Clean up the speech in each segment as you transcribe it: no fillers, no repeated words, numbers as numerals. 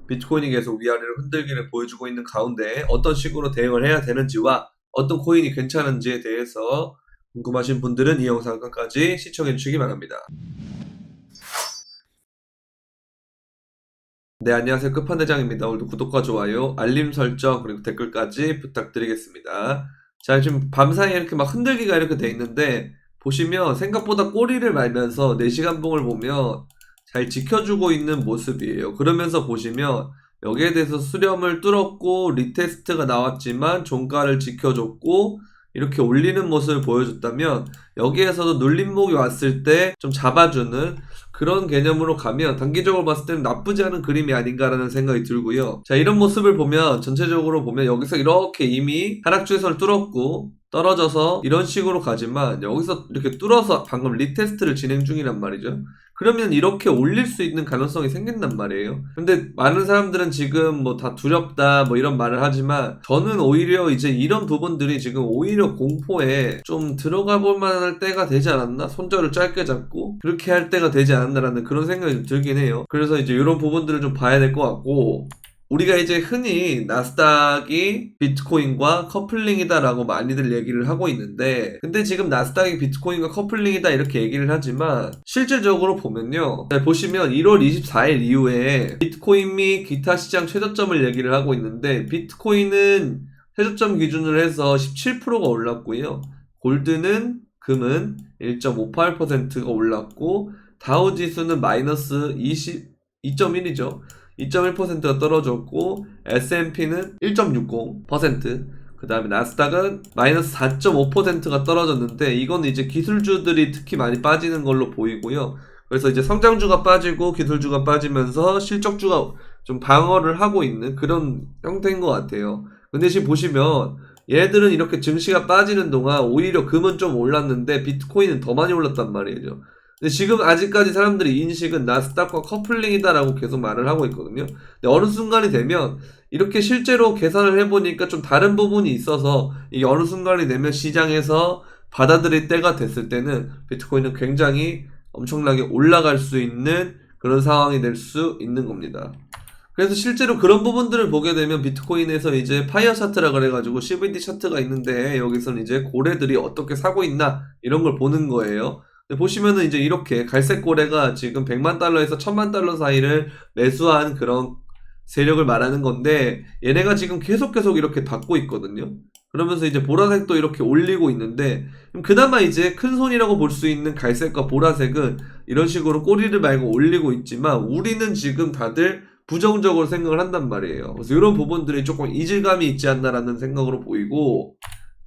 비트코인이 계속 위아래로 흔들기를 보여주고 있는 가운데 어떤 식으로 대응을 해야 되는지와 어떤 코인이 괜찮은지에 대해서 궁금하신 분들은 이 영상 끝까지 시청해 주시기 바랍니다. 네, 안녕하세요. 끝판대장입니다. 오늘도 구독과 좋아요, 알림 설정, 그리고 댓글까지 부탁드리겠습니다. 자, 지금 밤사이에 이렇게 막 흔들기가 이렇게 돼 있는데, 보시면 생각보다 꼬리를 말면서 4시간봉을 보면 잘 지켜주고 있는 모습이에요. 그러면서 보시면 여기에 대해서 수렴을 뚫었고, 리테스트가 나왔지만 종가를 지켜줬고, 이렇게 올리는 모습을 보여줬다면, 여기에서도 눌림목이 왔을 때 좀 잡아주는 그런 개념으로 가면 단기적으로 봤을 때는 나쁘지 않은 그림이 아닌가라는 생각이 들고요. 자, 이런 모습을 보면 전체적으로 보면 여기서 이렇게 이미 하락주에서를 뚫었고 떨어져서 이런 식으로 가지만 여기서 이렇게 뚫어서 방금 리테스트를 진행 중이란 말이죠. 그러면 이렇게 올릴 수 있는 가능성이 생긴단 말이에요. 근데 많은 사람들은 지금 뭐 다 두렵다 뭐 이런 말을 하지만 저는 오히려 이제 이런 부분들이 지금 오히려 공포에 좀 들어가 볼 만할 때가 되지 않았나? 손절을 짧게 잡고 그렇게 할 때가 되지 않았나라는 그런 생각이 좀 들긴 해요. 그래서 이제 이런 부분들을 좀 봐야 될 것 같고, 우리가 이제 흔히 나스닥이 비트코인과 커플링이다라고 많이들 얘기를 하고 있는데, 근데 지금 나스닥이 비트코인과 커플링이다 이렇게 얘기를 하지만 실질적으로 보면요, 보시면 1월 24일 이후에 비트코인 및 기타 시장 최저점을 얘기를 하고 있는데, 비트코인은 최저점 기준으로 해서 17%가 올랐고요, 골드는 금은 1.58%가 올랐고, 다우지수는 마이너스 2.1이죠. 2.1%가 떨어졌고, S&P는 1.60%, 그 다음에 나스닥은 마이너스 4.5%가 떨어졌는데, 이건 이제 기술주들이 특히 많이 빠지는 걸로 보이고요. 그래서 이제 성장주가 빠지고 기술주가 빠지면서 실적주가 좀 방어를 하고 있는 그런 형태인 것 같아요. 근데 지금 보시면 얘들은 이렇게 증시가 빠지는 동안 오히려 금은 좀 올랐는데 비트코인은 더 많이 올랐단 말이죠. 근데 지금 아직까지 사람들이 인식은 나스닥과 커플링이다라고 계속 말을 하고 있거든요. 근데 어느 순간이 되면 이렇게 실제로 계산을 해보니까 좀 다른 부분이 있어서 이게 어느 순간이 되면 시장에서 받아들일 때가 됐을 때는 비트코인은 굉장히 엄청나게 올라갈 수 있는 그런 상황이 될 수 있는 겁니다. 그래서 실제로 그런 부분들을 보게 되면 비트코인에서 이제 파이어 차트라 그래가지고 CVD 차트가 있는데, 여기서는 이제 고래들이 어떻게 사고 있나 이런 걸 보는 거예요. 보시면은 이제 이렇게 갈색 고래가 지금 100만 달러에서 1000만 달러 사이를 매수한 그런 세력을 말하는 건데, 얘네가 지금 계속 이렇게 받고 있거든요. 그러면서 이제 보라색도 이렇게 올리고 있는데, 그나마 이제 큰 손이라고 볼 수 있는 갈색과 보라색은 이런 식으로 꼬리를 말고 올리고 있지만, 우리는 지금 다들 부정적으로 생각을 한단 말이에요. 그래서 이런 부분들이 조금 이질감이 있지 않나라는 생각으로 보이고,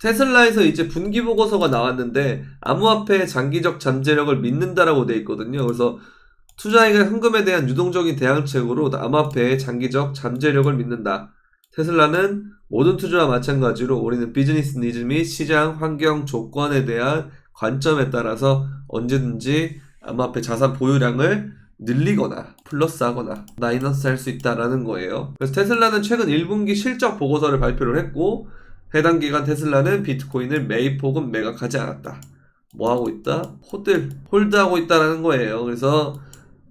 테슬라에서 이제 분기 보고서가 나왔는데 암호화폐의 장기적 잠재력을 믿는다라고 돼 있거든요. 그래서 투자액의 현금에 대한 유동적인 대응책으로 암호화폐의 장기적 잠재력을 믿는다. 테슬라는 모든 투자와 마찬가지로 우리는 비즈니스 니즈 및 시장 환경 조건에 대한 관점에 따라서 언제든지 암호화폐 자산 보유량을 늘리거나 플러스하거나 마이너스 할 수 있다라는 거예요. 그래서 테슬라는 최근 1분기 실적 보고서를 발표를 했고, 해당 기간 테슬라는 비트코인을 매입 혹은 매각하지 않았다. 뭐 하고 있다? 홀드하고 있다라는 거예요. 그래서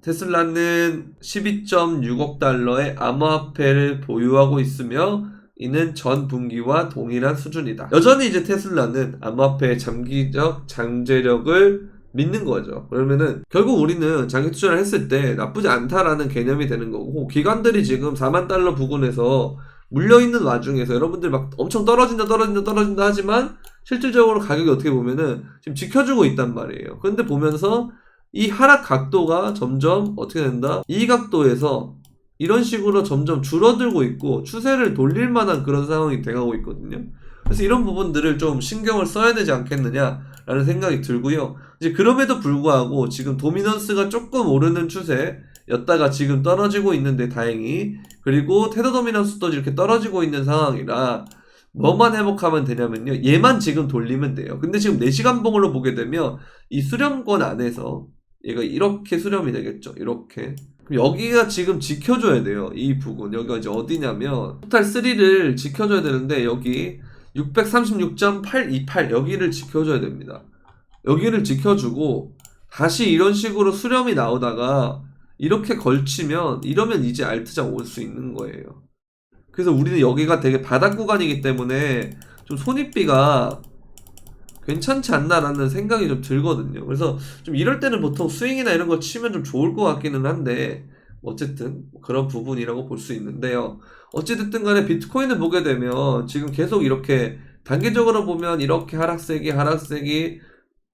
테슬라는 12.6억 달러의 암호화폐를 보유하고 있으며 이는 전 분기와 동일한 수준이다. 여전히 이제 테슬라는 암호화폐의 장기적 잠재력을 믿는 거죠. 그러면은 결국 우리는 장기 투자를 했을 때 나쁘지 않다라는 개념이 되는 거고, 기관들이 지금 4만 달러 부근에서 물려있는 와중에서 여러분들 막 엄청 떨어진다 하지만 실질적으로 가격이 어떻게 보면은 지금 지켜주고 있단 말이에요. 그런데 보면서 이 하락 각도가 점점 어떻게 된다? 이 각도에서 이런 식으로 점점 줄어들고 있고 추세를 돌릴 만한 그런 상황이 돼가고 있거든요. 그래서 이런 부분들을 좀 신경을 써야 되지 않겠느냐라는 생각이 들고요. 이제 그럼에도 불구하고 지금 도미넌스가 조금 오르는 추세였다가 지금 떨어지고 있는데 다행히, 그리고 테더 도미넌스도 이렇게 떨어지고 있는 상황이라 뭐만 회복하면 되냐면요, 얘만 지금 돌리면 돼요. 근데 지금 4시간 봉으로 보게 되면 이 수렴권 안에서 얘가 이렇게 수렴이 되겠죠. 이렇게. 그럼 여기가 지금 지켜줘야 돼요. 이 부분. 여기가 이제 어디냐면 토탈 3를 지켜줘야 되는데, 여기 636.828 여기를 지켜줘야 됩니다. 여기를 지켜주고 다시 이런 식으로 수렴이 나오다가 이렇게 걸치면 이러면 이제 알트장 올 수 있는 거예요. 그래서 우리는 여기가 되게 바닥 구간이기 때문에 좀 손익비가 괜찮지 않나라는 생각이 좀 들거든요. 그래서 좀 이럴 때는 보통 스윙이나 이런 거 치면 좀 좋을 것 같기는 한데 어쨌든 그런 부분이라고 볼 수 있는데요. 어찌됐든 간에 비트코인을 보게 되면 지금 계속 이렇게 단기적으로 보면 이렇게 하락세기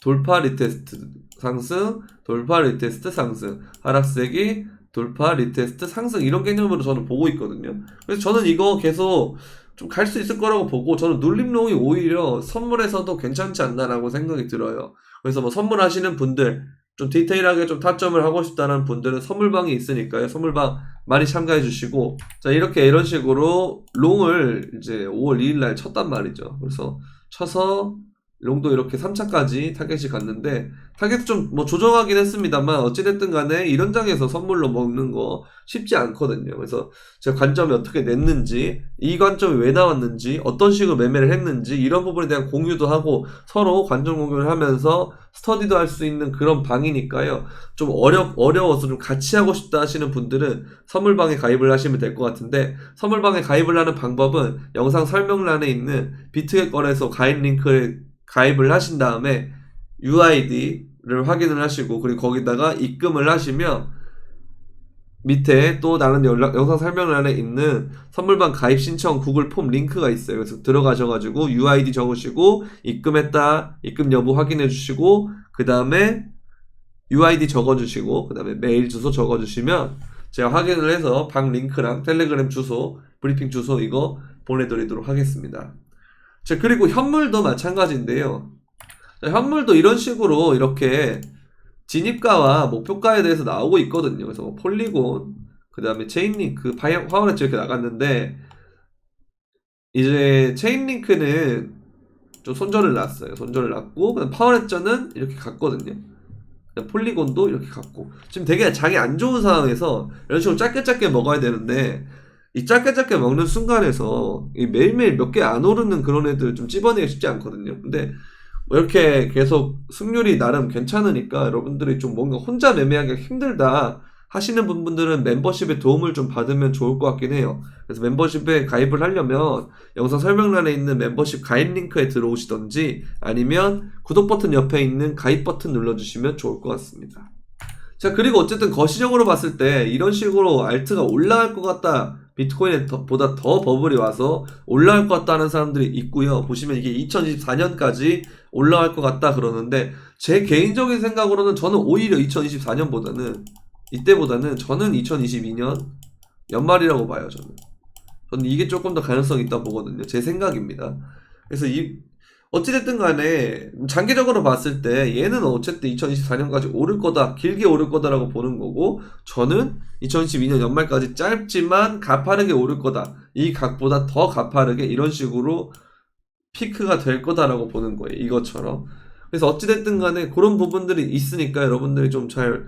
돌파 리테스트 상승, 돌파 리테스트 상승, 하락세기 돌파 리테스트 상승 이런 개념으로 저는 보고 있거든요. 그래서 저는 이거 계속 좀 갈 수 있을 거라고 보고 저는 눌림롱이 오히려 선물에서도 괜찮지 않나라고 생각이 들어요. 그래서 뭐 선물하시는 분들 좀 디테일하게 좀 타점을 하고 싶다는 분들은 선물방이 있으니까요. 선물방 많이 참가해 주시고 자 이렇게 이런 식으로 롱을 이제 5월 2일 날 쳤단 말이죠. 그래서 쳐서 롱도 이렇게 3차까지 타겟이 갔는데 타겟 좀 뭐 조정하긴 했습니다만 어찌됐든 간에 이런 장에서 선물로 먹는 거 쉽지 않거든요. 그래서 제가 관점이 어떻게 냈는지 이 관점이 왜 나왔는지 어떤 식으로 매매를 했는지 이런 부분에 대한 공유도 하고 서로 관점 공유를 하면서 스터디도 할 수 있는 그런 방이니까요. 좀 어려워서 좀 같이 하고 싶다 하시는 분들은 선물방에 가입을 하시면 될 것 같은데 선물방에 가입을 하는 방법은 영상 설명란에 있는 비트겟 거래소 가입 링크를 가입을 하신 다음에 UID를 확인을 하시고 그리고 거기다가 입금을 하시면 밑에 또 다른 영상 설명란에 있는 선물방 가입 신청 구글 폼 링크가 있어요. 그래서 들어가셔가지고 UID 적으시고 입금했다 입금 여부 확인해 주시고 그 다음에 UID 적어주시고 그 다음에 메일 주소 적어주시면 제가 확인을 해서 방 링크랑 텔레그램 주소 브리핑 주소 이거 보내드리도록 하겠습니다. 자, 그리고 현물도 마찬가지인데요. 자, 현물도 이런 식으로 이렇게 진입가와 목표가에 대해서 나오고 있거든요. 그래서 뭐 폴리곤, 그 다음에 체인링크, 파워레츠 이렇게 나갔는데 이제 체인링크는 좀 손절을 놨어요. 손절을 놨고 그다음 파워레츠는 이렇게 갔거든요. 폴리곤도 이렇게 갔고 지금 되게 장이 안 좋은 상황에서 이런 식으로 짧게 먹어야 되는데 이 짧게 먹는 순간에서 이 매일매일 몇 개 안 오르는 그런 애들 좀 찝어내기 쉽지 않거든요. 근데 이렇게 계속 승률이 나름 괜찮으니까 여러분들이 좀 뭔가 혼자 매매하기가 힘들다 하시는 분들은 멤버십의 도움을 좀 받으면 좋을 것 같긴 해요. 그래서 멤버십에 가입을 하려면 영상 설명란에 있는 멤버십 가입 링크에 들어오시던지 아니면 구독 버튼 옆에 있는 가입 버튼 눌러주시면 좋을 것 같습니다. 자, 그리고 어쨌든 거시적으로 봤을 때 이런 식으로 알트가 올라갈 것 같다. 비트코인에 보다 더 버블이 와서 올라갈 것 같다는 사람들이 있고요. 보시면 이게 2024년까지 올라갈 것 같다 그러는데 제 개인적인 생각으로는 저는 오히려 2024년보다는 이때보다는 저는 2022년 연말이라고 봐요. 저는 이게 조금 더 가능성이 있다 보거든요. 제 생각입니다. 그래서 어찌됐든 간에 장기적으로 봤을 때 얘는 어쨌든 2024년까지 오를 거다 길게 오를 거다라고 보는 거고 저는 2022년 연말까지 짧지만 가파르게 오를 거다 이 각보다 더 가파르게 이런 식으로 피크가 될 거다라고 보는 거예요. 이것처럼. 그래서 어찌됐든 간에 그런 부분들이 있으니까 여러분들이 좀 잘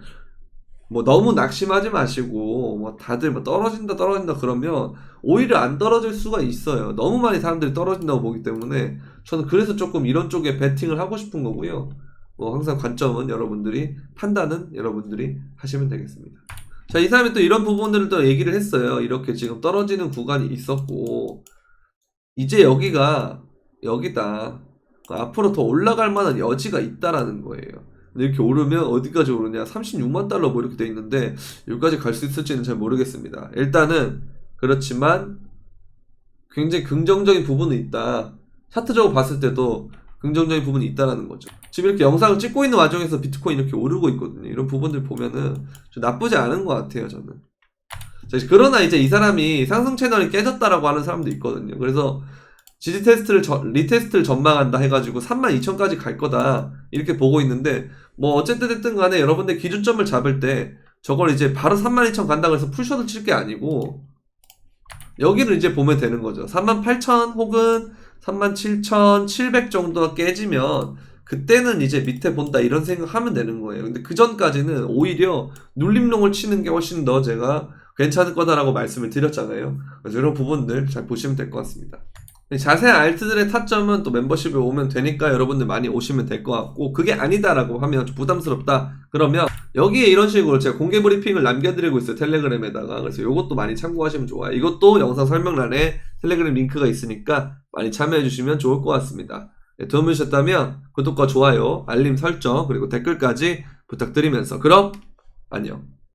뭐 너무 낙심하지 마시고 뭐 다들 뭐 떨어진다 그러면 오히려 안 떨어질 수가 있어요. 너무 많이 사람들이 떨어진다고 보기 때문에 저는 그래서 조금 이런 쪽에 베팅을 하고 싶은 거고요. 뭐 항상 관점은 여러분들이 판단은 여러분들이 하시면 되겠습니다. 자, 이 사람이 또 이런 부분들을 또 얘기를 했어요. 이렇게 지금 떨어지는 구간이 있었고 이제 여기다 앞으로 더 올라갈 만한 여지가 있다라는 거예요. 이렇게 오르면 어디까지 오르냐 36만 달러 뭐 이렇게 돼 있는데 여기까지 갈 수 있을지는 잘 모르겠습니다. 일단은 그렇지만 굉장히 긍정적인 부분은 있다. 차트적으로 봤을 때도 긍정적인 부분이 있다라는 거죠. 지금 이렇게 영상을 찍고 있는 와중에서 비트코인 이렇게 오르고 있거든요. 이런 부분들 보면은 좀 나쁘지 않은 것 같아요. 저는. 자, 그러나 이제 이 사람이 상승 채널이 깨졌다라고 하는 사람도 있거든요. 그래서 지지 테스트를 리테스트를 전망한다 해가지고 32,000까지 갈 거다 이렇게 보고 있는데 뭐 어쨌든 됐든 간에 여러분들 기준점을 잡을 때 저걸 이제 바로 32,000 간다고 해서 풀샷을 칠 게 아니고 여기를 이제 보면 되는 거죠. 38,000 혹은 37,700 정도가 깨지면 그때는 이제 밑에 본다 이런 생각하면 되는 거예요. 근데 그 전까지는 오히려 눌림롱을 치는 게 훨씬 더 제가 괜찮을 거다라고 말씀을 드렸잖아요. 그래서 이런 부분들 잘 보시면 될 것 같습니다. 자세한 알트들의 타점은 또 멤버십에 오면 되니까 여러분들 많이 오시면 될 것 같고, 그게 아니다라고 하면 좀 부담스럽다 그러면 여기에 이런 식으로 제가 공개 브리핑을 남겨드리고 있어요, 텔레그램에다가. 그래서 이것도 많이 참고하시면 좋아요. 이것도 영상 설명란에 텔레그램 링크가 있으니까 많이 참여해 주시면 좋을 것 같습니다. 네, 도움이 되셨다면 구독과 좋아요, 알림 설정, 그리고 댓글까지 부탁드리면서 그럼 안녕.